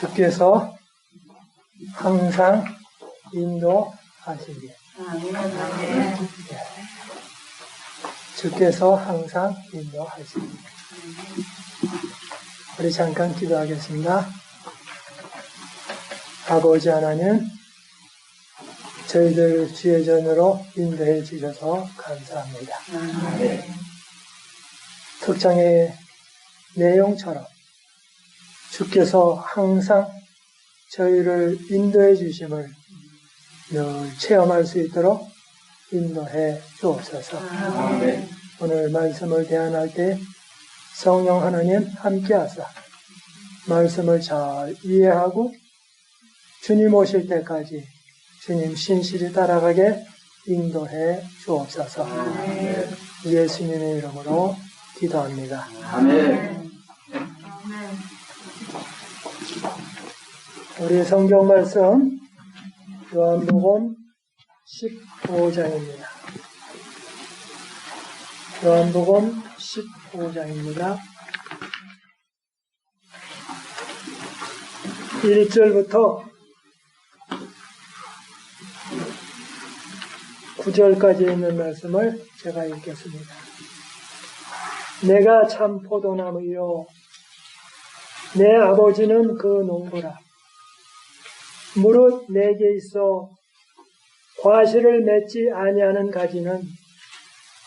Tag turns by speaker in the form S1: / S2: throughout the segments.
S1: 주께서 항상 인도하시길. 주께서 항상 인도하시길. 우리 잠깐 기도하겠습니다. 아버지 하나님, 저희들 주의 전으로 인도해 주셔서 감사합니다. 특장의 내용처럼 주께서 항상 저희를 인도해 주심을 늘 체험할 수 있도록 인도해 주옵소서. 오늘 말씀을 대안할 때 성령 하나님 함께하사 말씀을 잘 이해하고 주님 오실 때까지 주님 신실히 따라가게 인도해 주옵소서. 예수님의 이름으로 기도합니다. 아멘. 우리 성경 말씀 요한복음 15장입니다. 요한복음 15장입니다. 1절부터 9절까지 있는 말씀을 제가 읽겠습니다. 내가 참 포도나무요 내 아버지는 그 농부라. 무릇 내게 있어 과실을 맺지 아니하는 가지는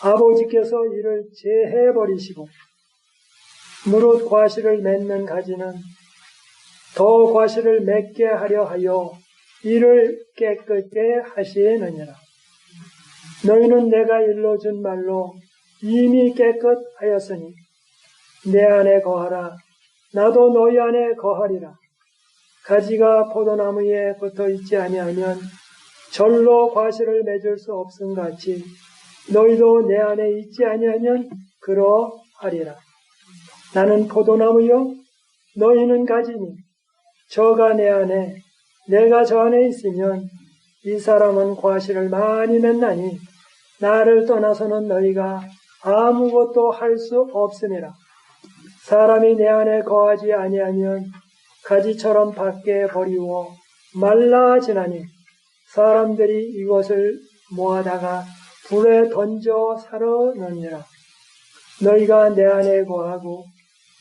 S1: 아버지께서 이를 제해버리시고 무릇 과실을 맺는 가지는 더 과실을 맺게 하려 하여 이를 깨끗게 하시느니라. 너희는 내가 일러준 말로 이미 깨끗하였으니 내 안에 거하라. 나도 너희 안에 거하리라. 가지가 포도나무에 붙어 있지 아니하면 절로 과실을 맺을 수 없음같이 너희도 내 안에 있지 아니하면 그러하리라. 나는 포도나무요 너희는 가지니 저가 내 안에 내가 저 안에 있으면 이 사람은 과실을 많이 맺나니 나를 떠나서는 너희가 아무것도 할 수 없음이라. 사람이 내 안에 거하지 아니하면 가지처럼 밖에 버리워 말라지나니 사람들이 이것을 모아다가 불에 던져 사르느니라. 너희가 내 안에 거하고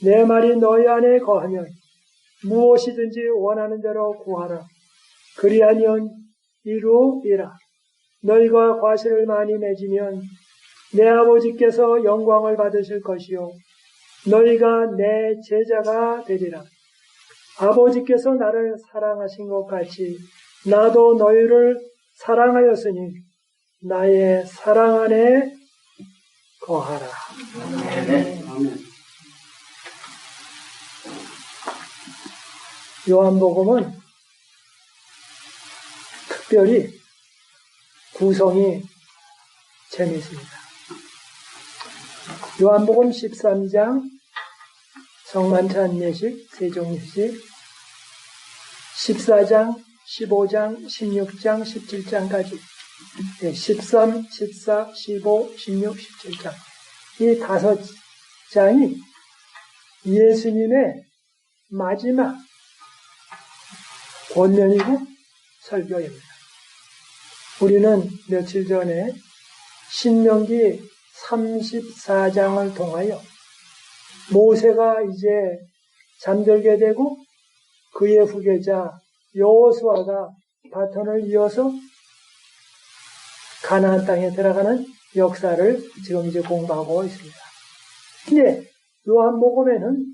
S1: 내 말이 너희 안에 거하면 무엇이든지 원하는 대로 구하라. 그리하면 이루리라. 너희가 과실을 많이 맺으면 내 아버지께서 영광을 받으실 것이요 너희가 내 제자가 되리라. 아버지께서 나를 사랑하신 것 같이 나도 너희를 사랑하였으니 나의 사랑 안에 거하라. 아멘. 요한복음은 특별히 구성이 재미있습니다. 요한복음 13장 성만찬 예식, 세종예식, 14장, 15장, 16장, 17장까지 13, 14, 15, 16, 17장 이 5장이 예수님의 마지막 권면이고 설교입니다. 우리는 며칠 전에 신명기 34장을 통하여 모세가 이제 잠들게 되고 그의 후계자 여호수아가 바톤을 이어서 가나안 땅에 들어가는 역사를 지금 이제 공부하고 있습니다. 근데 요한복음에는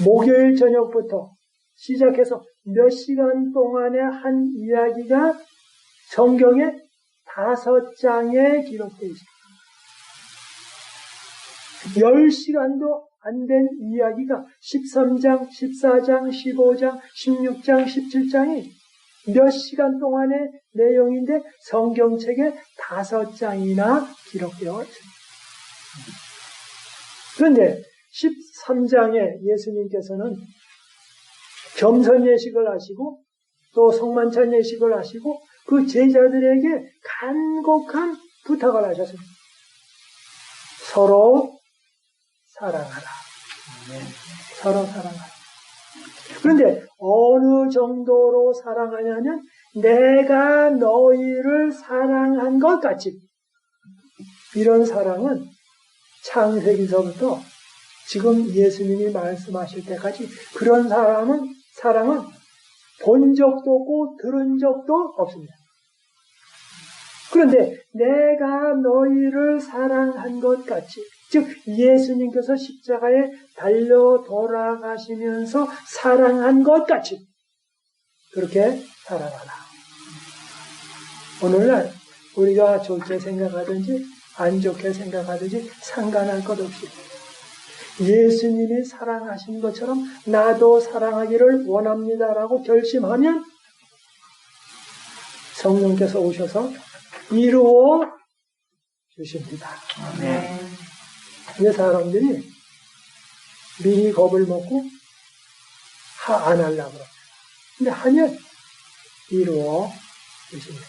S1: 목요일 저녁부터 시작해서 몇 시간 동안의 한 이야기가 성경에 5장에 기록되어 있습니다. 10시간도 안 된 이야기가 13장, 14장, 15장, 16장, 17장이 몇 시간 동안의 내용인데 성경책에 5장이나 기록되어 있습니다. 그런데 13장에 예수님께서는 겸손 예식을 하시고 또 성만찬 예식을 하시고 그 제자들에게 간곡한 부탁을 하셨습니다. 서로 사랑하라. 서로 사랑하라. 그런데 어느 정도로 사랑하냐면 내가 너희를 사랑한 것 같이. 이런 사랑은 창세기서부터 지금 예수님이 말씀하실 때까지 그런 사랑은 본 적도 없고 들은 적도 없습니다. 그런데 내가 너희를 사랑한 것 같이, 즉 예수님께서 십자가에 달려 돌아가시면서 사랑한 것 같이 그렇게 사랑하라. 오늘날 우리가 좋게 생각하든지 안 좋게 생각하든지 상관할 것 없이 예수님이 사랑하신 것처럼 나도 사랑하기를 원합니다라고 결심하면 성령께서 오셔서 이루어 주십니다. 이 사람들이 미리 겁을 먹고 안 하려고 합니다. 근데 하면 이루어 주십니다.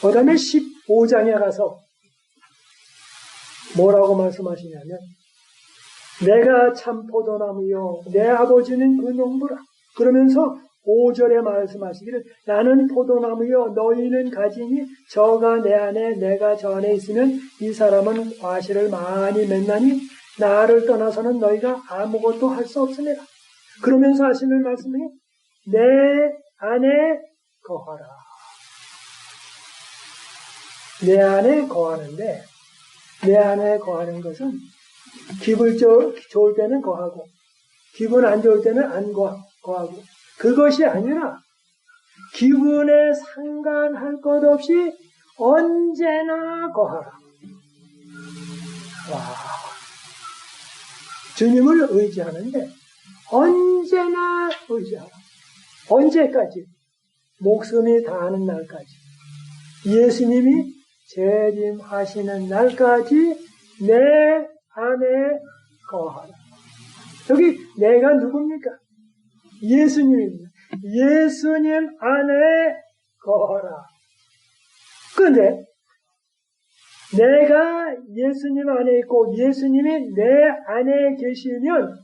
S1: 그 다음에 15장에 가서 뭐라고 말씀하시냐면 내가 참 포도나무요 내 아버지는 그 농부라. 그러면서 5절에 말씀하시기를 나는 포도나무요 너희는 가지니 저가 내 안에 내가 저 안에 있으면 이 사람은 과실을 많이 맺나니 나를 떠나서는 너희가 아무것도 할 수 없습니다. 그러면서 하시는 말씀이 내 안에 거하라. 내 안에 거하는데 내 안에 거하는 것은 기분 좋을 때는 거하고 기분 안 좋을 때는 안 거하고 그것이 아니라 기분에 상관할 것 없이 언제나 거하라. 와, 주님을 의지하는데 언제나 의지하라. 언제까지? 목숨이 다하는 날까지. 예수님이 재림하시는 날까지 내 안에 거하라. 여기 내가 누굽니까? 예수님입니다. 예수님 안에 거하라. 그런데 내가 예수님 안에 있고 예수님이 내 안에 계시면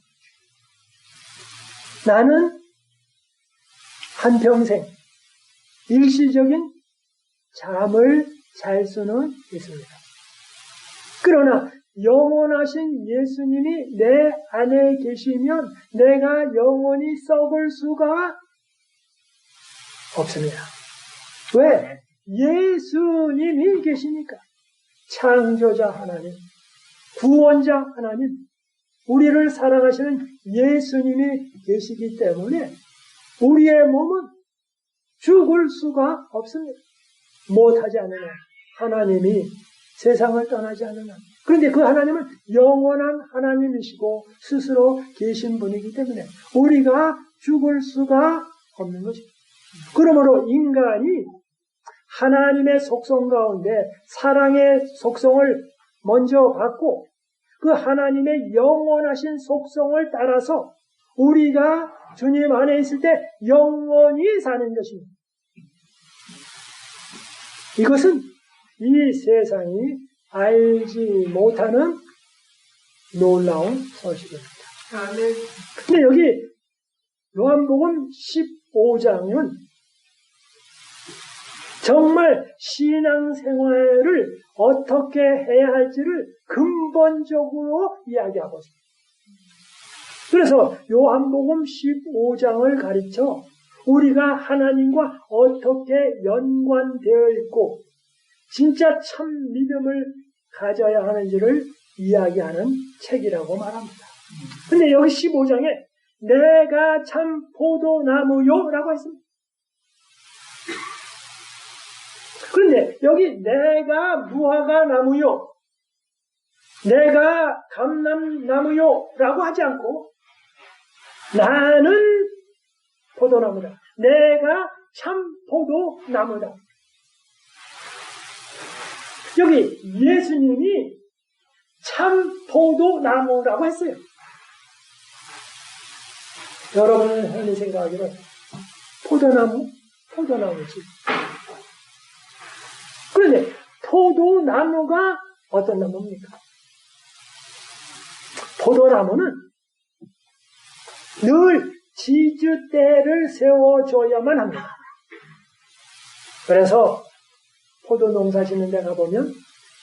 S1: 나는 한평생 일시적인 잠을 잘 수는 있습니다. 그러나 영원하신 예수님이 내 안에 계시면 내가 영원히 썩을 수가 없습니다. 왜? 예수님이 계시니까. 창조자 하나님, 구원자 하나님, 우리를 사랑하시는 예수님이 계시기 때문에 우리의 몸은 죽을 수가 없습니다. 못하지 않으나 하나님이 세상을 떠나지 않으나. 그런데 그 하나님은 영원한 하나님이시고 스스로 계신 분이기 때문에 우리가 죽을 수가 없는 것입니다. 그러므로 인간이 하나님의 속성 가운데 사랑의 속성을 먼저 갖고 그 하나님의 영원하신 속성을 따라서 우리가 주님 안에 있을 때 영원히 사는 것입니다. 이것은 이 세상이 알지 못하는 놀라운 소식입니다. 근데 여기 요한복음 15장은 정말 신앙생활을 어떻게 해야 할지를 근본적으로 이야기하고 있습니다. 그래서 요한복음 15장을 가르쳐 우리가 하나님과 어떻게 연관되어 있고 진짜 참 믿음을 가져야 하는지를 이야기하는 책이라고 말합니다. 근데 여기 15장에 내가 참 포도나무요 라고 했습니다. 그런데 여기 내가 무화과 나무요, 내가 감람나무요 라고 하지 않고 나는 포도나무다. 내가 참 포도나무다. 여기 예수님이 참 포도나무라고 했어요. 여러분은 흔히 생각하기로 포도나무지. 그런데 포도나무가 어떤 나무입니까? 포도나무는 늘 지주대를 세워줘야만 합니다. 그래서 포도 농사 짓는 데 가보면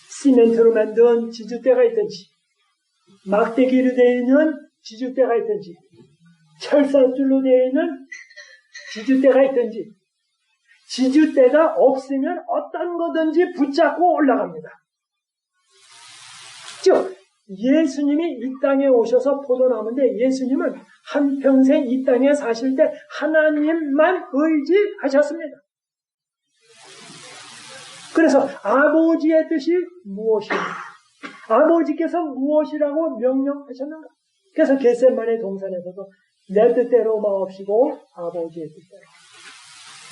S1: 시멘트로 만든 지주대가 있든지 막대기로 되어 있는 지주대가 있든지 철사줄로 되어 있는 지주대가 있든지 지주대가 없으면 어떤 거든지 붙잡고 올라갑니다. 즉 예수님이 이 땅에 오셔서 포도나무인데 예수님은 한평생 이 땅에 사실 때 하나님만 의지하셨습니다. 그래서 아버지의 뜻이 무엇입니까? 아버지께서 무엇이라고 명령하셨는가? 그래서 겟세마네 동산에서도 내 뜻대로 마옵시고 아버지의 뜻대로.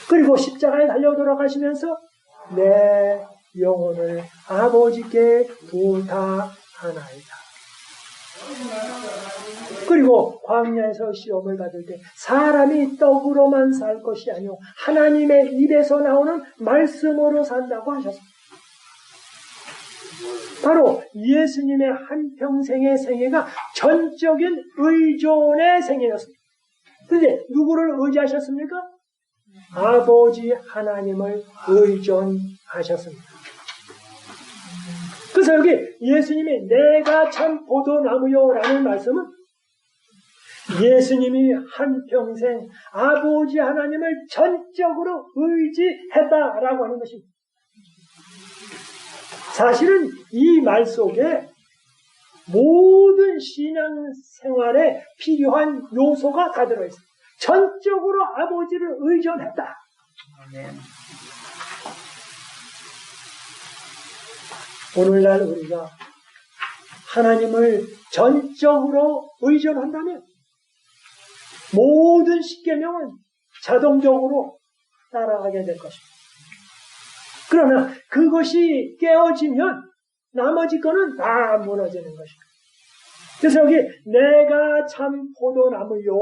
S1: 그리고 십자가에 달려 돌아가시면서 내 영혼을 아버지께 부탁하나이다. 그리고 광야에서 시험을 받을 때 사람이 떡으로만 살 것이 아니오 하나님의 입에서 나오는 말씀으로 산다고 하셨습니다. 바로 예수님의 한평생의 생애가 전적인 의존의 생애였습니다. 그런데 누구를 의지하셨습니까? 아버지 하나님을 의존하셨습니다. 그래서 여기 예수님이 내가 참 포도나무요라는 말씀은 예수님이 한평생 아버지 하나님을 전적으로 의지했다라고 하는 것입니다. 사실은 이 말 속에 모든 신앙생활에 필요한 요소가 다 들어있습니다. 전적으로 아버지를 의존했다. 오늘날 우리가 하나님을 전적으로 의존한다면 모든 십계명은 자동적으로 따라가게 될 것입니다. 그러나 그것이 깨어지면 나머지 거는 다 무너지는 것입니다. 그래서 여기 내가 참 포도나무요.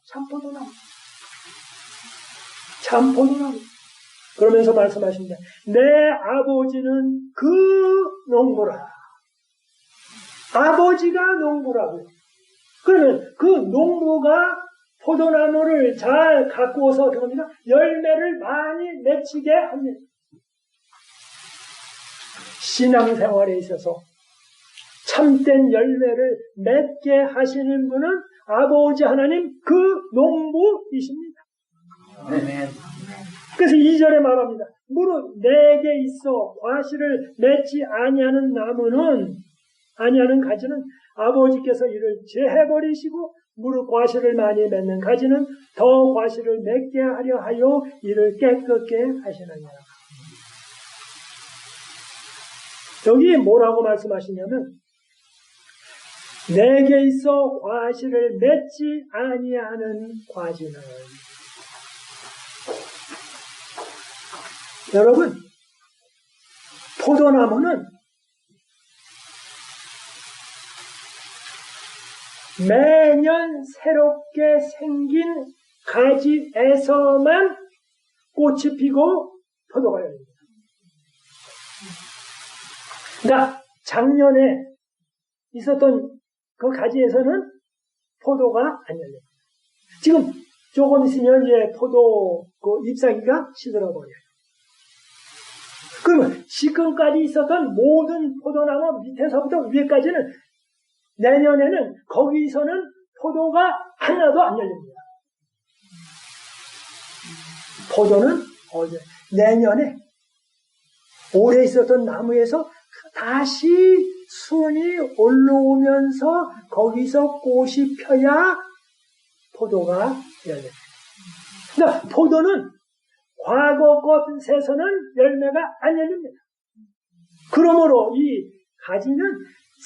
S1: 참 포도나무. 참 포도나무. 그러면서 말씀하십니다. 내 아버지는 그 농부라. 아버지가 농부라고요. 그러면 그 농부가 포도나무를 잘 가꾸어서 그럽니다. 열매를 많이 맺히게 합니다. 신앙생활에 있어서 참된 열매를 맺게 하시는 분은 아버지 하나님 그 농부이십니다. 아멘. 그래서 2절에 말합니다. 무릇 내게 있어 과실을 맺지 아니하는 나무는 아니하는 가지는 아버지께서 이를 제해버리시고 무릇 과실을 많이 맺는 가지는 더 과실을 맺게 하려 하여 이를 깨끗게 하시느니라. 여기 뭐라고 말씀하시냐면 내게 있어 과실을 맺지 아니하는 과지는 여러분 포도나무는 매년 새롭게 생긴 가지에서만 꽃이 피고 포도가 열립니다. 그러니까 작년에 있었던 그 가지에서는 포도가 안 열립니다. 지금 조금 있으면 이제 포도 그 잎사귀가 시들어버려요. 그러면 지금까지 있었던 모든 포도나무 밑에서부터 위에까지는 내년에는 거기서는 포도가 하나도 안 열립니다. 포도는 내년에 올해 있었던 나무에서 다시 순이 올라오면서 거기서 꽃이 펴야 포도가 열립니다. 그러니까 포도는 과거 것에서는 열매가 안 열립니다. 그러므로 이 가지는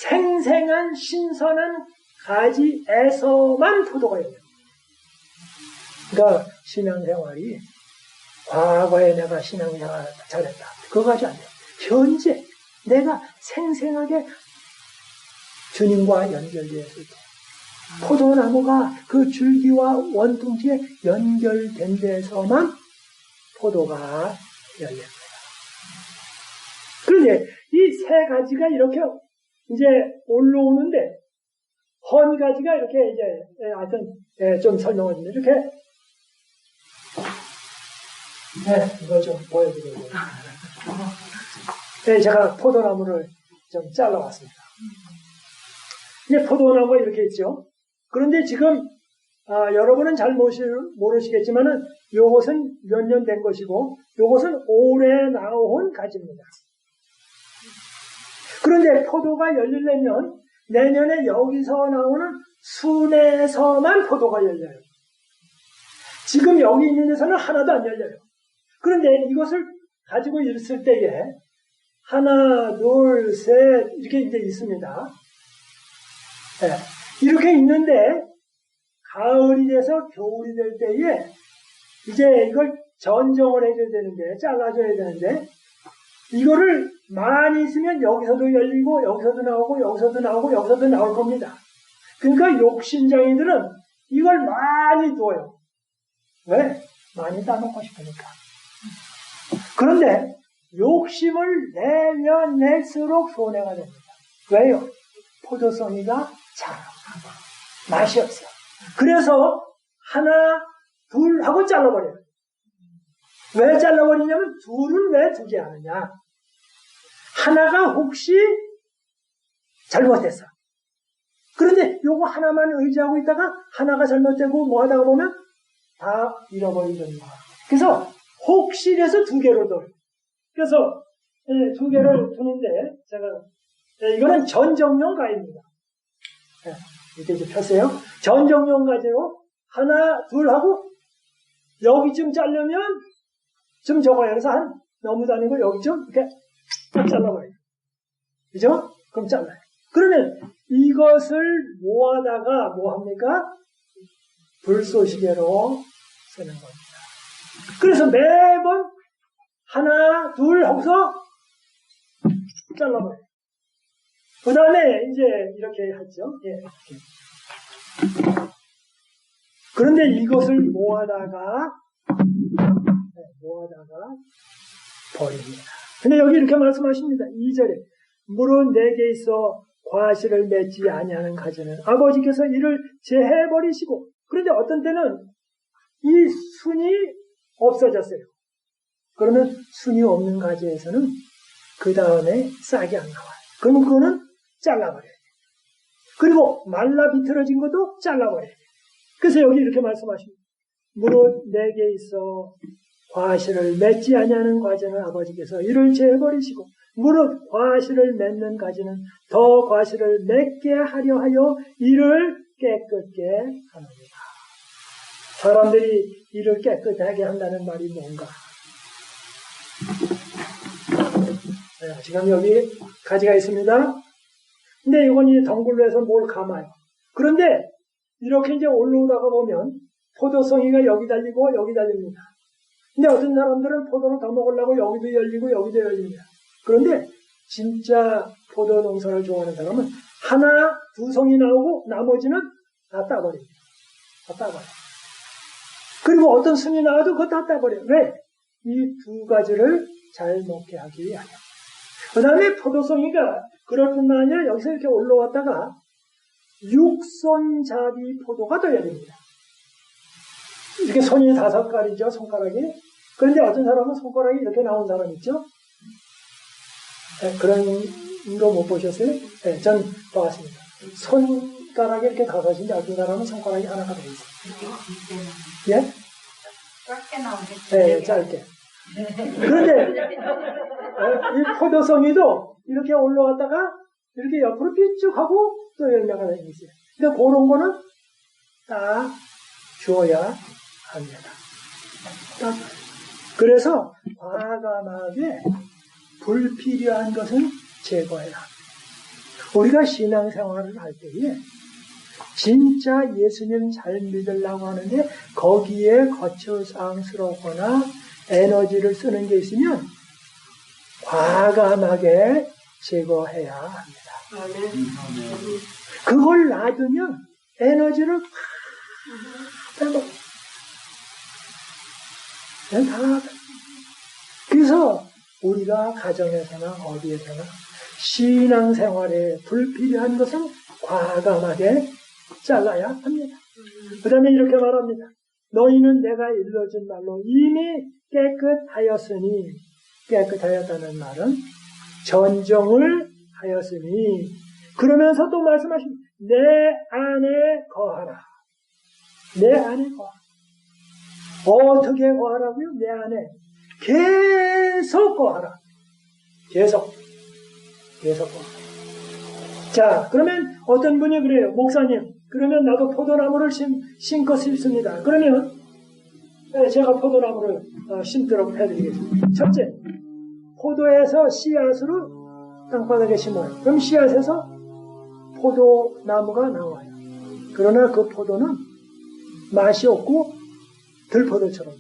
S1: 생생한 신선한 가지에서만 포도가 열립니다. 그러니까 신앙생활이 과거에 내가 신앙생활 잘했다. 그거 가지고 안 돼요. 현재 내가 생생하게 주님과 연결되었을 때 포도나무가 그 줄기와 원둥지에 연결된 데서만 포도가 열립니다. 그런데 이 세 가지가 이렇게 이제 올라오는데 헌 가지가 이렇게 이제, 하여튼, 좀 설명을 드리면, 이렇게, 이걸 좀 보여드리려고. 제가 포도나무를 좀 잘라왔습니다. 이제 포도나무가 이렇게 있죠. 그런데 지금, 여러분은 잘 모르시겠지만은, 요것은 몇 년 된 것이고, 요것은 올해 나온 가지입니다. 그런데 포도가 열리려면, 내년에 여기서 나오는 순에서만 포도가 열려요. 지금 여기 있는 데서는 하나도 안 열려요. 그런데 이것을 가지고 있을 때에 하나, 둘, 셋 이렇게 이제 있습니다. 이렇게 있는데 가을이 돼서 겨울이 될 때에 이제 이걸 전정을 해줘야 되는데 잘라줘야 되는데 이거를 많이 있으면 여기서도 열리고 여기서도 나오고 여기서도 나오고 여기서도 나올 겁니다. 그러니까 욕심장이들은 이걸 많이 둬요. 왜? 많이 따먹고 싶으니까. 그런데 욕심을 내면 낼수록 손해가 됩니다. 왜요? 포도송이가 자라고 맛이 없어. 그래서 하나, 둘 하고 잘라버려요. 왜 잘라버리냐면 둘은 왜 두게 하느냐. 하나가 혹시 잘못했어. 그런데 요거 하나만 의지하고 있다가 하나가 잘못되고 뭐 하다가 보면 다 잃어버리는 거야. 그래서 혹시 이래서 두 개로 둬요. 그래서 두 개를 두는데 제가 이거는 전정용 가지입니다. 이렇게 이제 폈어요. 전정용 가지로 하나, 둘 하고 여기쯤 자르면 좀 적어요. 그래서 너무 다니고 여기쯤 이렇게 딱 잘라버려요. 그죠? 그럼 잘라요. 그러면 이것을 모아다가 뭐 합니까? 불쏘시개로 쓰는 겁니다. 그래서 매번 하나, 둘 하고서 잘라버려요. 그 다음에 이제 이렇게 하죠. 그런데 이것을 모아다가 버립니다. 근데 여기 이렇게 말씀하십니다. 2절에 물은 내게 있어 과실을 맺지 아니하는 가지는 아버지께서 이를 제해버리시고, 그런데 어떤 때는 이 순이 없어졌어요. 그러면 순이 없는 가지에서는 그 다음에 싹이 안 나와요. 그러면 그거는 잘라버려야 돼요. 그리고 말라 비틀어진 것도 잘라버려야 돼요. 그래서 여기 이렇게 말씀하십니다. 무릇 내게 있어 과실을 맺지 아니하는 가지는 아버지께서 이를 제해버리시고, 무릇 과실을 맺는 가지는 더 과실을 맺게 하려 하여 이를 깨끗게 하느니라. 사람들이 이를 깨끗하게 한다는 말이 뭔가? 지금 여기 가지가 있습니다. 근데 이건 이제 덩굴로 해서 뭘 감아요. 그런데 이렇게 이제 올라오다가 보면 포도송이가 여기 달리고 여기 달립니다. 근데 어떤 사람들은 포도를 더 먹으려고 여기도 열리고 여기도 열립니다. 그런데 진짜 포도 농사를 좋아하는 사람은 하나, 두 송이 나오고 나머지는 다 따버립니다. 다 따버려요. 그리고 어떤 순이 나와도 그거 다 따버려요. 왜? 이 두 가지를 잘 먹게 하기 위하여. 그 다음에 포도송이가 그럴 뿐만 아니라 여기서 이렇게 올라왔다가 육손잡이 포도가 되어야 됩니다. 이렇게 손이 5가지죠, 손가락이. 그런데 어떤 사람은 손가락이 이렇게 나온 사람 있죠? 그런 거 못 보셨어요? 전 봐왔습니다. 손가락이 이렇게 5인데 어떤 사람은 손가락이 하나가 되어 있어요. 예?
S2: 짧게 나오네.
S1: 짧게. 그런데 이 포도송이도 이렇게 올라갔다가 이렇게 옆으로 삐쭉하고 또 열매가 되어 있어요. 근데 그런 거는 딱 주어야 합니다. 딱. 그래서 과감하게 불필요한 것은 제거해야 합니다. 우리가 신앙생활을 할 때에 진짜 예수님 잘 믿으려고 하는데 거기에 거추장스럽거나 에너지를 쓰는 게 있으면 과감하게 제거해야 합니다. 그걸 놔두면 에너지를 다 그래서 우리가 가정에서나 어디에서나 신앙생활에 불필요한 것은 과감하게 잘라야 합니다. 그 다음에 이렇게 말합니다. 너희는 내가 일러준 말로 이미 깨끗하였으니, 깨끗하였다는 말은 전정을 하였으니, 그러면서 또 말씀하십니다. 내 안에 거하라. 내 안에 거하라. 어떻게 거하라고요? 내 안에 계속 거하라. 계속 거하라. 자, 그러면 어떤 분이 그래요. 목사님, 그러면 나도 포도나무를 심고 싶습니다. 그러면 제가 포도나무를 심도록 해드리겠습니다. 첫째, 포도에서 씨앗으로 땅바닥에 심어요. 그럼 씨앗에서 포도나무가 나와요. 그러나 그 포도는 맛이 없고 들포도처럼.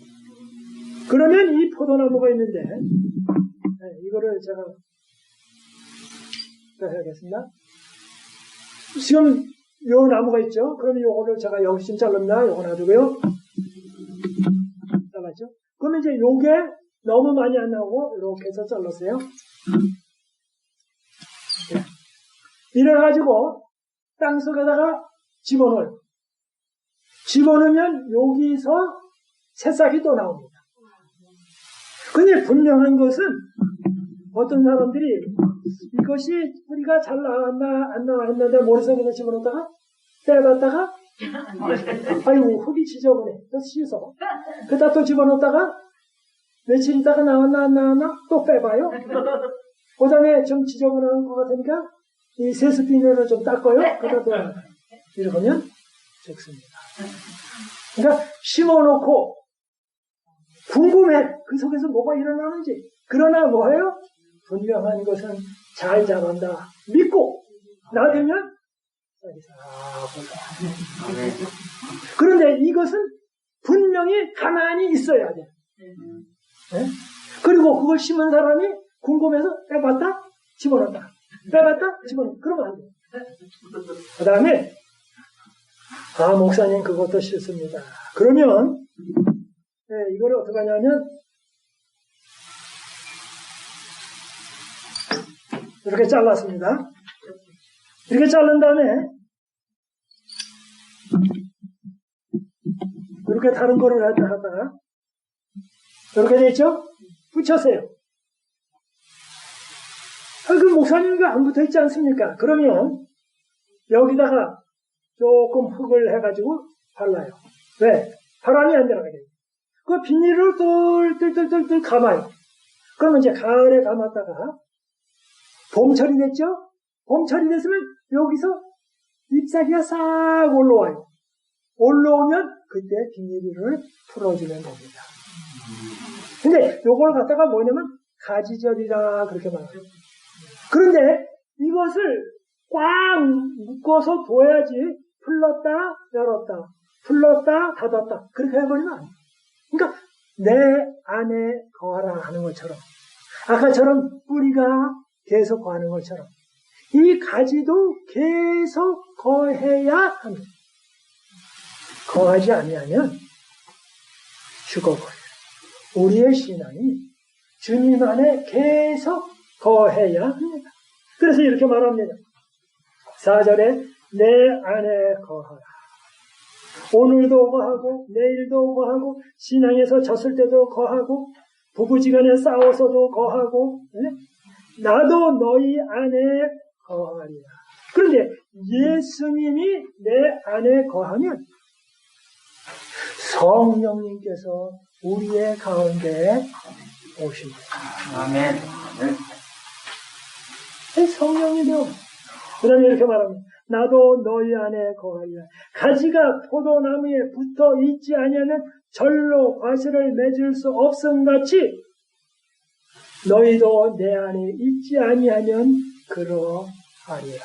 S1: 그러면 이 포도나무가 있는데, 이거를 제가 해야겠습니다. 지금 요 나무가 있죠? 그러면 요거를 제가 여기쯤 잘랐나? 요거 놔두고요. 잘랐죠? 그러면 이제 요게 너무 많이 안 나오고 이렇게 해서 잘랐어요. 이래가지고 땅속에다가 집어넣어요. 집어넣으면 여기서 새싹이 또 나옵니다. 근데 분명한 것은 어떤 사람들이 이것이 뿌리가 잘 나왔나 안 나왔는데 머릿속에서 집어넣다가 빼봤다가 아이고 흙이 지저분해. 또 씻어. 그다 또 집어넣다가 며칠 있다가 나왔나 안 나왔나 또 빼봐요. 그 다음에 좀 지저분한 것 같으니까 이 세습비누를 좀 닦아요. 그다 또 이렇게 하면 좋습니다. 그러니까 심어놓고 궁금해. 그 속에서 뭐가 일어나는지. 그러나 뭐예요? 분명한 것은 잘 자란다. 믿고 놔두면 싹이 싹 올라와요. 그런데 이것은 분명히 가만히 있어야 돼. 네? 그리고 그걸 심은 사람이 궁금해서 빼봤다 집어넣었다. 빼봤다 집어넣었다. 그러면 안 돼. 그 다음에 목사님 그것도 싫습니다. 그러면 이거를 어떻게 하냐면 이렇게 잘랐습니다. 이렇게 자른 다음에 이렇게 다른 거를 갖다가 이렇게 됐죠? 붙였어요. 그 목사님이 안 붙어 있지 않습니까? 그러면 여기다가 조금 흙을 해가지고 발라요. 왜? 바람이 안 들어가게. 그 비닐을 뜰 감아요. 그러면 이제 가을에 감았다가 봄철이 됐죠? 봄철이 됐으면 여기서 잎사귀가 싹 올라와요. 올라오면 그때 비닐을 풀어주면 됩니다. 근데 요걸 갖다가 뭐냐면 가지절이라 그렇게 말해요. 그런데 이것을 꽉 묶어서 둬야지 풀렀다 열었다 풀렀다 닫았다 그렇게 해버리면 안 돼요. 그러니까 내 안에 거하라 하는 것처럼 아까처럼 뿌리가 계속 거하는 것처럼 이 가지도 계속 거해야 합니다. 거하지 아니하면 죽어버려요. 우리의 신앙이 주님 안에 계속 거해야 합니다. 그래서 이렇게 말합니다. 4절에 내 안에 거하라. 오늘도 거하고 내일도 거하고 신앙에서 졌을 때도 거하고 부부지간에 싸워서도 거하고 나도 너희 안에 거하리라. 그런데 예수님이 내 안에 거하면 성령님께서 우리의 가운데 오십니다.
S3: 아멘.
S1: 성령이 되어 그 다음에 이렇게 말합니다. 나도 너희 안에 거하리라. 가지가 포도나무에 붙어 있지 아니하면 절로 과실을 맺을 수 없음같이 너희도 내 안에 있지 아니하면 그러하리라.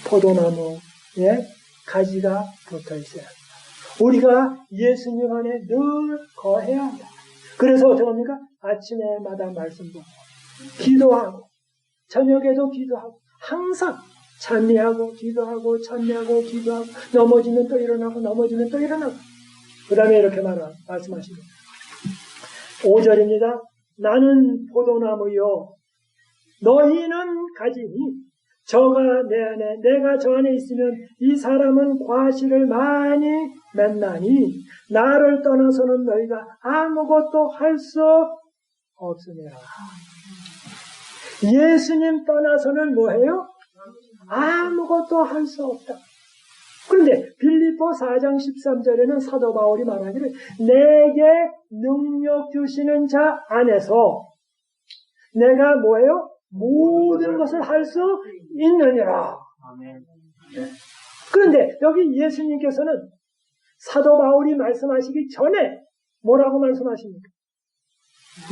S1: 포도나무에 가지가 붙어 있어야 합니다. 우리가 예수님 안에 늘 거해야 합니다. 그래서 어떻게 합니까? 아침에마다 말씀 듣고 기도하고 저녁에도 기도하고 항상 찬미하고 기도하고 찬미하고 기도하고 넘어지면 또 일어나고 넘어지면 또 일어나고 그 다음에 이렇게 말씀하십니다. 5절입니다. 나는 포도나무요 너희는 가지니 저가 내 안에, 내가 저 안에 있으면 이 사람은 과실을 많이 맺나니 나를 떠나서는 너희가 아무것도 할 수 없으니라. 예수님 떠나서는 뭐해요? 아무것도 할 수 없다. 그런데 빌립보 4장 13절에는 사도 바울이 말하기를 내게 능력 주시는 자 안에서 내가 뭐예요? 모든 것을 할 수 있느니라. 그런데 여기 예수님께서는 사도 바울이 말씀하시기 전에 뭐라고 말씀하십니까?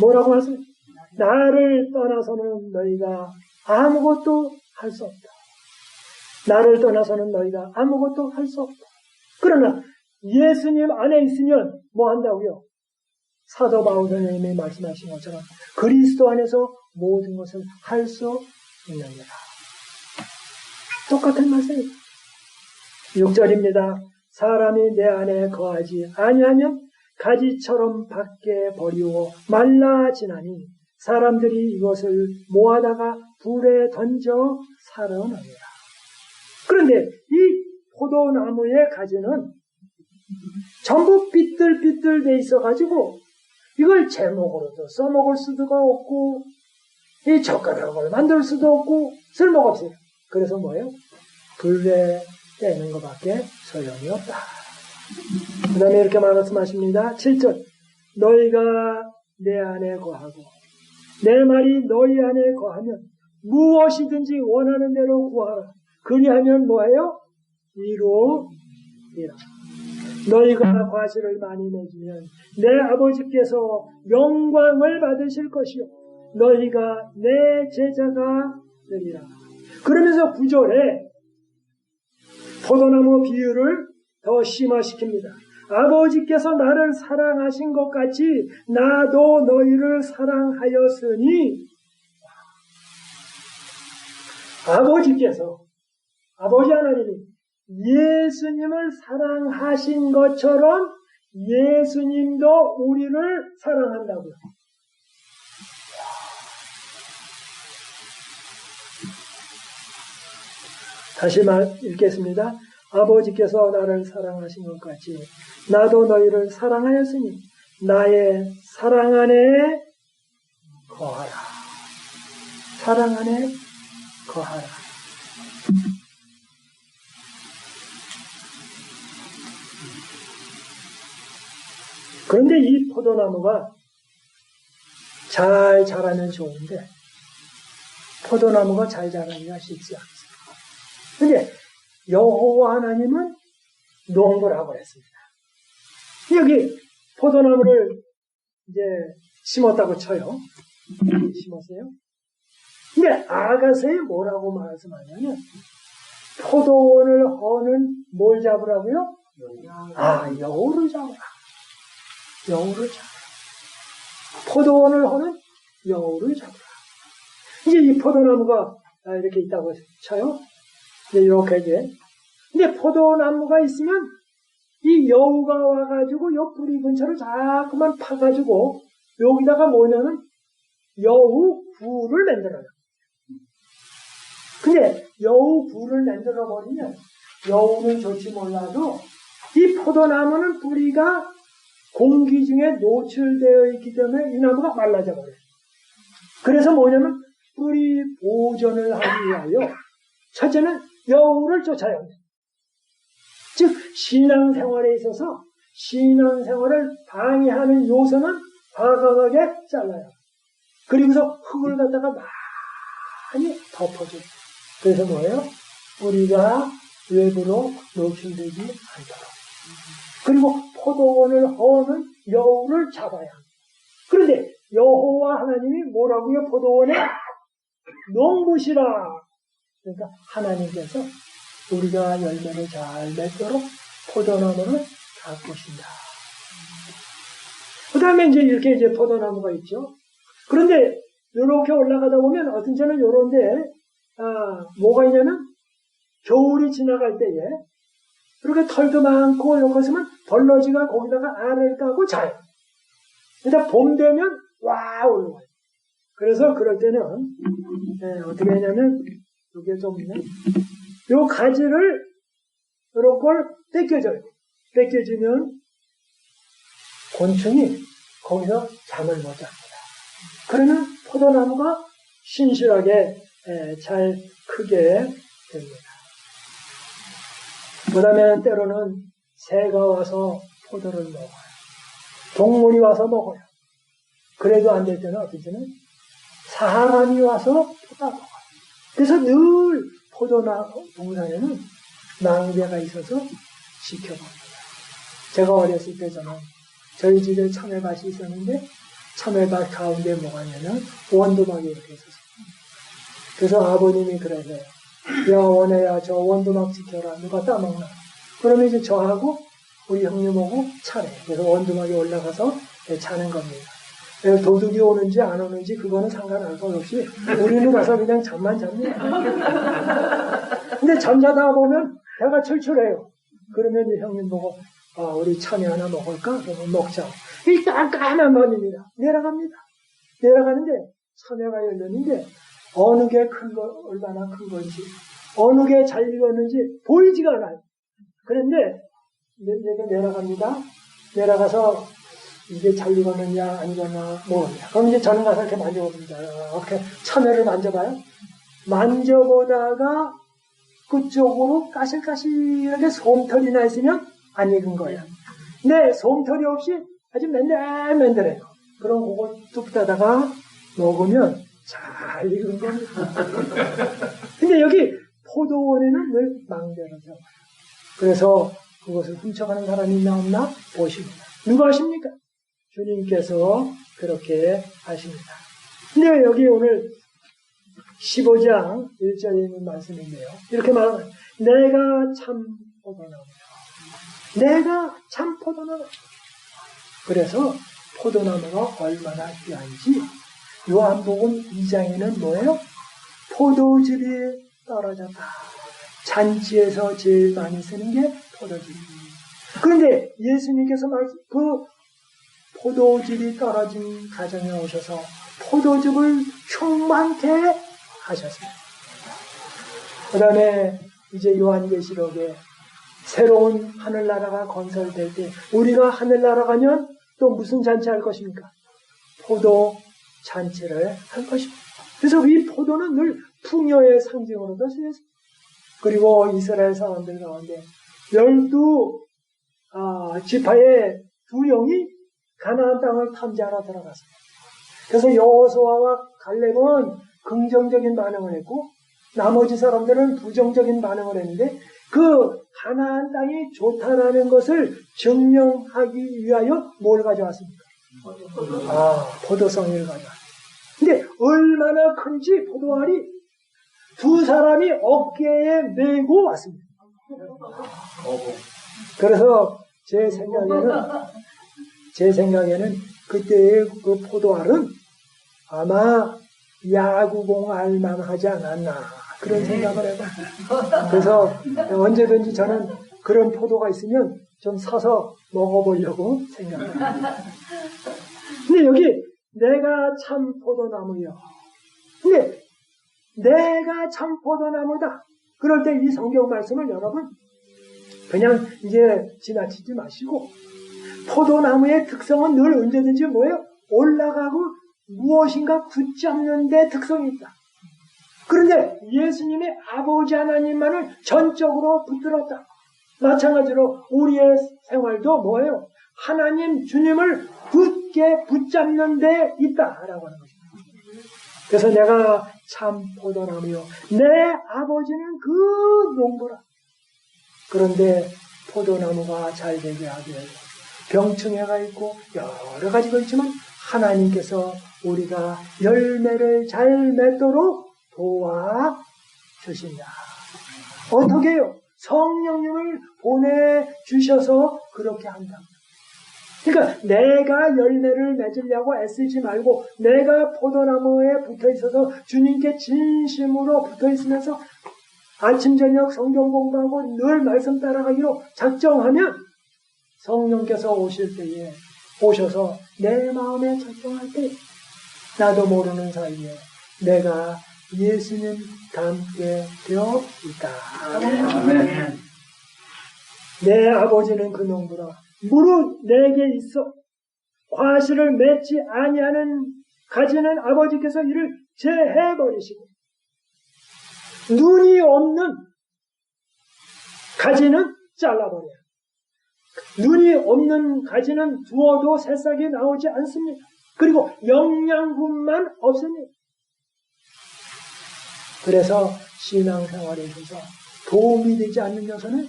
S1: 뭐라고 말씀하십니까? 나를 떠나서는 너희가 아무것도 할 수 없다. 나를 떠나서는 너희가 아무것도 할 수 없다. 그러나 예수님 안에 있으면 뭐 한다고요? 사도 바울 선생님이 말씀하신 것처럼 그리스도 안에서 모든 것을 할 수 있느니라. 똑같은 말씀입니다. 6절입니다. 사람이 내 안에 거하지 아니하면 가지처럼 밖에 버리고 말라지나니 사람들이 이것을 모아다가 불에 던져 사르느니라. 그런데 이 포도나무의 가지는 전부 삐뚤삐뚤 돼 있어가지고 이걸 제목으로도 써먹을 수도 없고 이 젓가락을 만들 수도 없고 쓸모가 없어요. 그래서 뭐예요? 불에 떼는 것밖에 소용이 없다. 그 다음에 이렇게 말씀하십니다. 7절 너희가 내 안에 거하고 내 말이 너희 안에 거하면 무엇이든지 원하는 대로 구하라. 그리하면 뭐예요? 이루리라. 너희가 과실을 많이 맺으면 내 아버지께서 영광을 받으실 것이요 너희가 내 제자가 되리라. 그러면서 9절에 포도나무 비유를 더 심화시킵니다. 아버지께서 나를 사랑하신 것 같이 나도 너희를 사랑하였으니 아버지께서 아버지 하나님이 예수님을 사랑하신 것처럼 예수님도 우리를 사랑한다고요. 다시 읽겠습니다. 아버지께서 나를 사랑하신 것 같이 나도 너희를 사랑하였으니 나의 사랑 안에 거하라. 사랑 안에 거하라. 그런데 이 포도나무가 잘 자라면 좋은데 포도나무가 잘 자라기가 쉽지 않습니다. 그런데 여호와 하나님은 농부를 하고 했습니다. 여기 포도나무를 이제 심었다고 쳐요. 심었어요. 근데 아가서에 뭐라고 말씀하냐면 포도원을 허는 뭘 잡으라고요? 여우를 잡으라. 여우를 잡으라. 포도원을 허는 여우를 잡으라. 이제 이 포도나무가 이렇게 있다고 쳐요. 이제 이렇게 이제. 근데 포도나무가 있으면 이 여우가 와가지고 요 뿌리 근처를 자꾸만 파가지고 여기다가 뭐냐면 여우 굴을 만들어요. 근데 여우 굴을 만들어 버리면 여우는 좋지 몰라도 이 포도나무는 뿌리가 공기 중에 노출되어 있기 때문에 이 나무가 말라져 버려요. 그래서 뭐냐면 뿌리 보존을 하기 위하여 첫째는 여우를 쫓아야 합니다. 즉 신앙생활에 있어서 신앙생활을 방해하는 요소는 과감하게 잘라요. 그리고서 흙을 갖다가 많이 덮어줘요. 그래서 뭐예요? 뿌리가 외부로 노출되지 않도록. 그리고 포도원을 허는 여우를 잡아야 합니다. 그런데 여호와 하나님이 뭐라고요? 포도원에 농부시라. 그러니까 하나님께서 우리가 열매를 잘 맺도록 포도나무를 가꾸신다. 그 다음에 이제 이렇게 이제 포도나무가 있죠. 그런데 이렇게 올라가다 보면 어떤 데는 요런데 뭐가 있냐면 겨울이 지나갈 때에 이렇게 털도 많고 이렇게 있으면 벌러지가 거기다가 알을 까고 자요. 그러니까 봄 되면 와 올라와요. 그래서 그럴 때는 어떻게 하냐면 여기에 좀 있네. 요 가지를 요런 걸 뺏겨줘요. 뺏겨지면 곤충이 거기서 잠을 못 잡니다. 그러면 포도나무가 신실하게 잘 크게 됩니다. 그 다음에 때로는 새가 와서 포도를 먹어요. 동물이 와서 먹어요. 그래도 안 될 때는 어떻게는 사람이 와서 포도를 먹어요. 그래서 늘 포도나무 동산에는 망대가 있어서 지켜봅니다. 제가 어렸을 때 저희 집에 참외밭이 있었는데 참외밭 가운데 뭐가 있냐면 원두막이 이렇게 있었어요. 그래서 아버님이 그러세요. 야 원혜야 저 원두막 지켜라. 누가 따먹나. 그러면 이제 저하고 우리 형님하고 차래요. 그래서 원두막에 올라가서 차는 겁니다. 도둑이 오는지 안 오는지 그거는 상관할 것 없이 우리는 가서 그냥 잠만 잡니다. 근데 잠자다 보면 배가 출출해요. 그러면 이 형님 보고 우리 참외 하나 먹을까? 그러면 먹자고. 일단 까만 밤입니다. 내려갑니다. 내려가는데 참외가 열렸는데 어느 게 큰 거, 얼마나 큰 건지 어느 게 잘 익었는지 보이지가 않아요. 그런데 내려갑니다. 내려가서 이게 잘 익었느냐 안 익었냐 모릅니다. 그럼 이제 저는 가서 이렇게 만져봅니다. 이렇게 참외를 만져봐요. 만져보다가 그쪽으로 까실까실하게 솜털이 나 있으면 안 익은 거예요. 근데 솜털이 없이 아주 맨들맨들해요. 그럼 그거 뚝 따다가 먹으면 잘 익은 겁니다. 근데 여기 포도원에는 늘 망대를 세워요. 그래서 그것을 훔쳐가는 사람이 있나 없나 보십니다. 누가 하십니까? 주님께서 그렇게 하십니다. 근데 여기 오늘 15장 1절에 있는 말씀인데요. 이렇게 말합니다. 내가 참 포도나무요. 내가 참 포도나무. 그래서 포도나무가 얼마나 귀한지 요한복음 2장에는 뭐예요? 포도즙이 떨어졌다. 잔치에서 제일 많이 쓰는 게 포도즙. 그런데 예수님께서 그 포도즙이 떨어진 가정에 오셔서 포도즙을 충만케 하셨습니다. 그 다음에 이제 요한계시록에 새로운 하늘나라가 건설될 때 우리가 하늘나라 가면 또 무슨 잔치 할 것입니까? 포도 잔치를 할 것입니다. 그래서 이 포도는 늘 풍요의 상징으로도 쓰였습니다. 그리고 이스라엘 사람들 가운데 12지파의 2영이 가나안 땅을 탐지하러 들어갔습니다. 그래서 여호수아와 갈렙은 긍정적인 반응을 했고 나머지 사람들은 부정적인 반응을 했는데 그 가나안 땅이 좋다라는 것을 증명하기 위하여 뭘 가져왔습니까? 포도송이를 가져왔습니다. 근데 얼마나 큰지 포도알이 2 사람이 어깨에 메고 왔습니다. 그래서 제 생각에는 그때의 그 포도알은 아마 야구공 알만 하지 않았나 그런 생각을 해봐요. 그래서 언제든지 저는 그런 포도가 있으면 좀 사서 먹어보려고 생각합니다. 근데 여기 내가 참 포도나무요. 근데 내가 참 포도나무다. 그럴 때 이 성경 말씀을 여러분 그냥 이제 지나치지 마시고 포도나무의 특성은 늘 언제든지 뭐예요? 올라가고 무엇인가 붙잡는 데 특성이 있다. 그런데 예수님의 아버지 하나님만을 전적으로 붙들었다. 마찬가지로 우리의 생활도 뭐예요? 하나님 주님을 굳게 붙잡는 데 있다라고 하는 것입니다. 그래서 내가 참 포도나무요. 내 아버지는 그 농부라. 그런데 포도나무가 잘 되게 하기 위해서 병충해가 있고 여러 가지가 있지만 하나님께서 우리가 열매를 잘 맺도록 도와주신다. 어떻게 해요? 성령님을 보내주셔서 그렇게 한다. 그러니까 내가 열매를 맺으려고 애쓰지 말고 내가 포도나무에 붙어있어서 주님께 진심으로 붙어있으면서 아침 저녁 성경 공부하고 늘 말씀 따라가기로 작정하면 성령께서 오실 때에 오셔서 내 마음에 작정할 때 나도 모르는 사이에 내가 예수님 닮게 되어 있다.
S3: 아멘.
S1: 내 아버지는 그 농부라. 무릇 내게 있어 과실을 맺지 아니하는 가지는 아버지께서 이를 제해버리시고 눈이 없는 가지는 잘라버려요. 눈이 없는 가지는 두어도 새싹이 나오지 않습니다. 그리고 영양분만 없습니다. 그래서 신앙생활에 있어서 도움이 되지 않는 요소는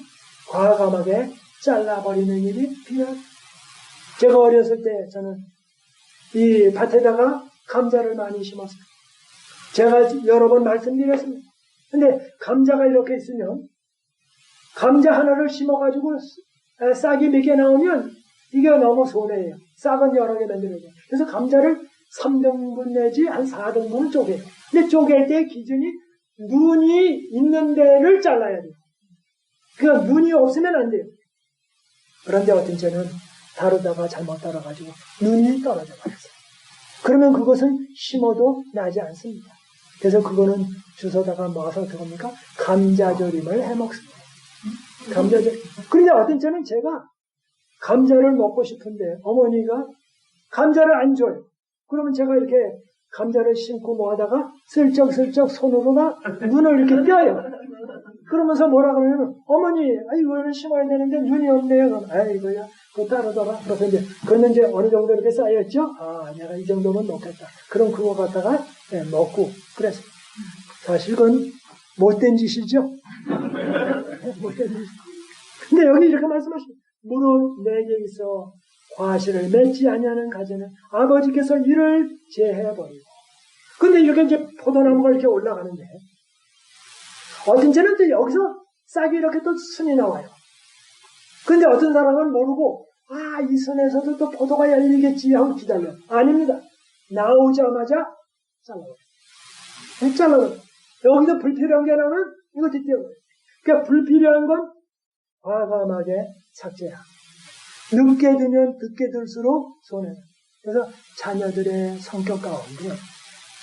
S1: 과감하게 잘라버리는 일이 필요합니다. 제가 어렸을 때 저는 이 밭에다가 감자를 많이 심었어요. 제가 여러 번 말씀드렸습니다. 근데 감자가 이렇게 있으면 감자 하나를 심어가지고 싹이 몇 개 나오면 이게 너무 손해예요. 싹은 여러 개 만들어야 돼요. 그래서 감자를 3등분 내지 한 4등분을 쪼개요. 근데 쪼갤 때 기준이 눈이 있는 데를 잘라야 돼요. 그러니까 눈이 없으면 안 돼요. 그런데 어떤 때는 다루다가 잘못 따라가지고 눈이 떨어져 버렸어요. 그러면 그것은 심어도 나지 않습니다. 그래서 그거는 주워다가 모아서 어떻게 합니까? 감자조림을 해먹습니다. 감자조림. 그런데 어떤 때는 제가 감자를 먹고 싶은데 어머니가 감자를 안 줘요. 그러면 제가 이렇게 감자를 심고 모아다가 슬쩍슬쩍 손으로가 눈을 이렇게 떼어요. 그러면서 뭐라 그러냐면 어머니, 이거를 심어야 되는데 눈이 없네요. 그럼 이거야, 그거 따르더라. 그래서 이제 그러면 이제 어느 정도 이렇게 쌓였죠. 내가 이 정도면 먹겠다. 그럼 그거 갖다가 먹고 그래서 사실 그건 못된 짓이죠. 못된 짓. 근데 여기 이렇게 말씀하십니다. 무릇 내게 있어 과실을 맺지 아니하는 가지는 아버지께서 이를 제해버리고. 근데 이렇게 이제 포도나무가 이렇게 올라가는데 어떤 때는 또 여기서 싹이 이렇게 또 순이 나와요. 근데 어떤 사람은 모르고 이 순에서도 또 포도가 열리겠지 하고 기다려. 아닙니다. 나오자마자 잘라버려요. 잘라버려요. 여기서 불필요한 게 나오면 이거 뒷떼어버려요. 그러니까 불필요한 건 과감하게 삭제야. 늦게 두면 늦게 들수록 손해는. 그래서 자녀들의 성격 가운데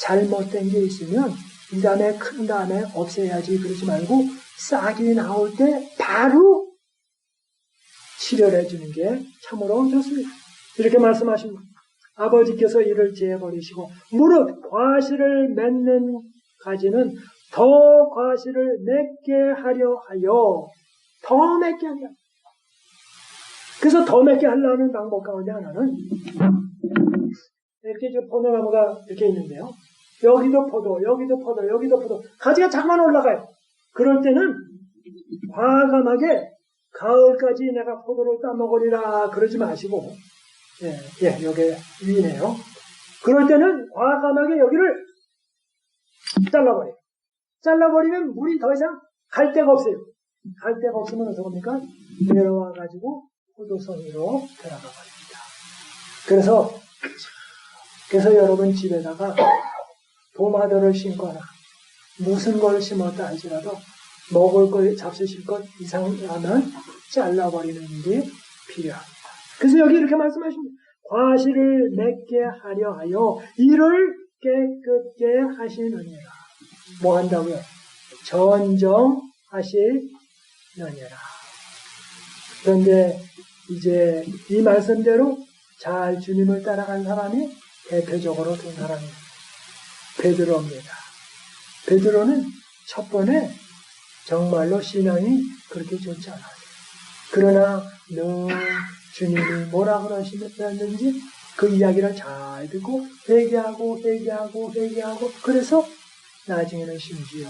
S1: 잘못된 게 있으면 이 다음에 큰 다음에 없애야지 그러지 말고 싹이 나올 때 바로 치료를 해주는 게 참으로 좋습니다. 이렇게 말씀하십니다. 아버지께서 이를 제해버리시고 무릇 과실을 맺는 가지는 더 과실을 맺게 하려 하여 더 맺게 하려. 그래서 더 맺게 하려는 방법 가운데 하나는 이렇게 포도나무가 이렇게 있는데요. 여기도 포도, 여기도 포도, 여기도 포도. 가지가 자꾸만 올라가요. 그럴 때는 과감하게 가을까지 내가 포도를 따먹으리라 그러지 마시고, 여기 위네요. 그럴 때는 과감하게 여기를 잘라버려요. 잘라버리면 물이 더 이상 갈 데가 없어요. 갈 데가 없으면 어떻게 합니까? 내려와가지고 포도송이로 들어가 버립니다. 그래서 여러분 집에다가 도마도를 심거나 무슨 걸 심었다 할지라도 먹을 걸 잡수실 것 이상하면 잘라버리는 일이 필요합니다. 그래서 여기 이렇게 말씀하십니다. 과실을 맺게 하려 하여 이를 깨끗게 하시느니라. 뭐 한다고요? 전정하시느니라. 그런데 이제 이 말씀대로 잘 주님을 따라간 사람이 대표적으로 두 사람입니다. 베드로입니다. 베드로는 첫 번에 정말로 신앙이 그렇게 좋지 않았어요. 그러나 늘 주님이 뭐라 그러시는지 그 이야기를 잘 듣고 회개하고 그래서 나중에는 심지어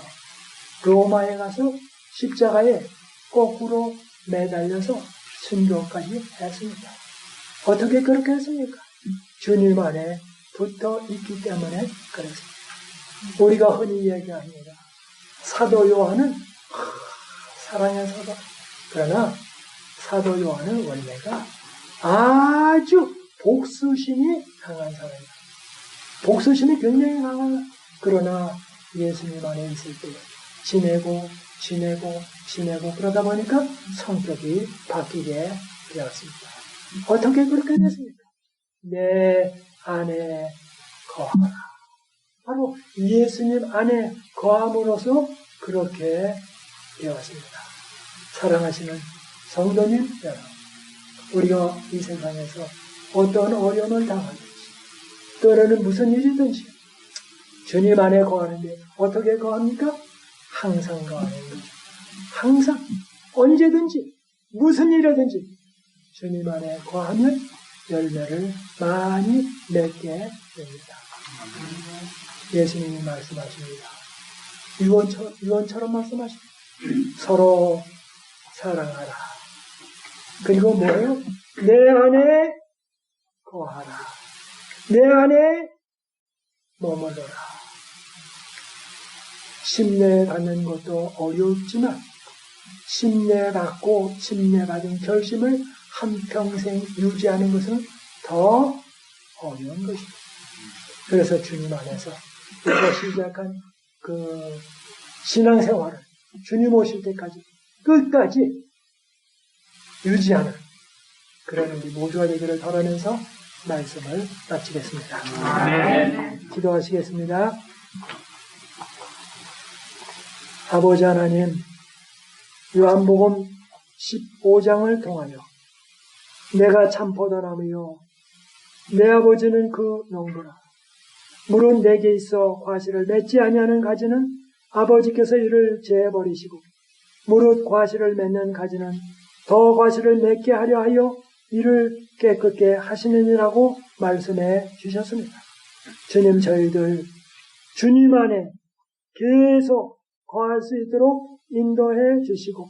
S1: 로마에 가서 십자가에 거꾸로 매달려서 순교까지 했습니다. 어떻게 그렇게 했습니까? 주님 안에 붙어 있기 때문에 그랬습니다. 우리가 흔히 얘기합니다. 사도 요한은 사랑의 사도. 그러나 사도 요한은 원래가 아주 복수심이 강한 사람이에요. 복수심이 굉장히 강한. 그러나 예수님 안에 있을 때 지내고 그러다 보니까 성격이 바뀌게 되었습니다. 어떻게 그렇게 됐습니까? 내 안에 거하라. 바로 예수님 안에 거함으로써 그렇게 되었습니다. 사랑하시는 성도님 여러분, 우리가 이 세상에서 어떤 어려움을 당하든지 또는 무슨 일이든지 주님 안에 거하는데 어떻게 거합니까? 항상 거하는 거죠. 항상 언제든지 무슨 일이든지 주님 안에 거하면 열매를 많이 맺게 됩니다. 예수님이 말씀하십니다. 유언처럼 말씀하십니다. 서로 사랑하라. 그리고 뭐예요? 내 안에 거하라. 내 안에 머물러라. 침례 받는 것도 어렵지만 침례받고 침례받은 결심을 한평생 유지하는 것은 더 어려운 것입니다. 그래서 주님 안에서 우리가 시작한 그 신앙생활을 주님 오실 때까지 끝까지 유지하는 그런 우리 모두가 되기를 바라면서 말씀을 마치겠습니다.
S2: 네.
S1: 기도하시겠습니다. 아버지 하나님, 요한복음 15장을 통하여 내가 참 포도나무요 내 아버지는 그 농부라. 물은 내게 있어 과실을 맺지 아니하는 가지는 아버지께서 이를 제해버리시고 무릇 과실을 맺는 가지는 더 과실을 맺게 하려 하여 이를 깨끗게 하시느니라고 말씀해 주셨습니다. 주님, 저희들 주님 안에 계속 거할 수 있도록 인도해 주시고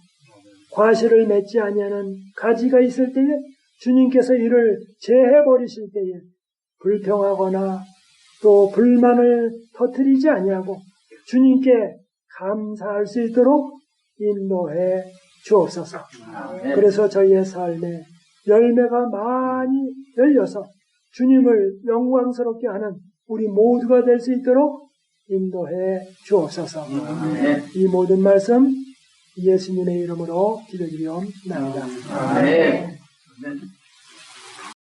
S1: 과실을 맺지 아니하는 가지가 있을 때에 주님께서 이를 제해버리실 때에 불평하거나 또 불만을 터뜨리지 아니하고 주님께 감사할 수 있도록 인도해 주옵소서. 그래서 저희의 삶에 열매가 많이 열려서 주님을 영광스럽게 하는 우리 모두가 될 수 있도록 인도해 주옵소서. 이 모든 말씀 예수님의 이름으로 기도드리옵나이다.
S3: 아멘.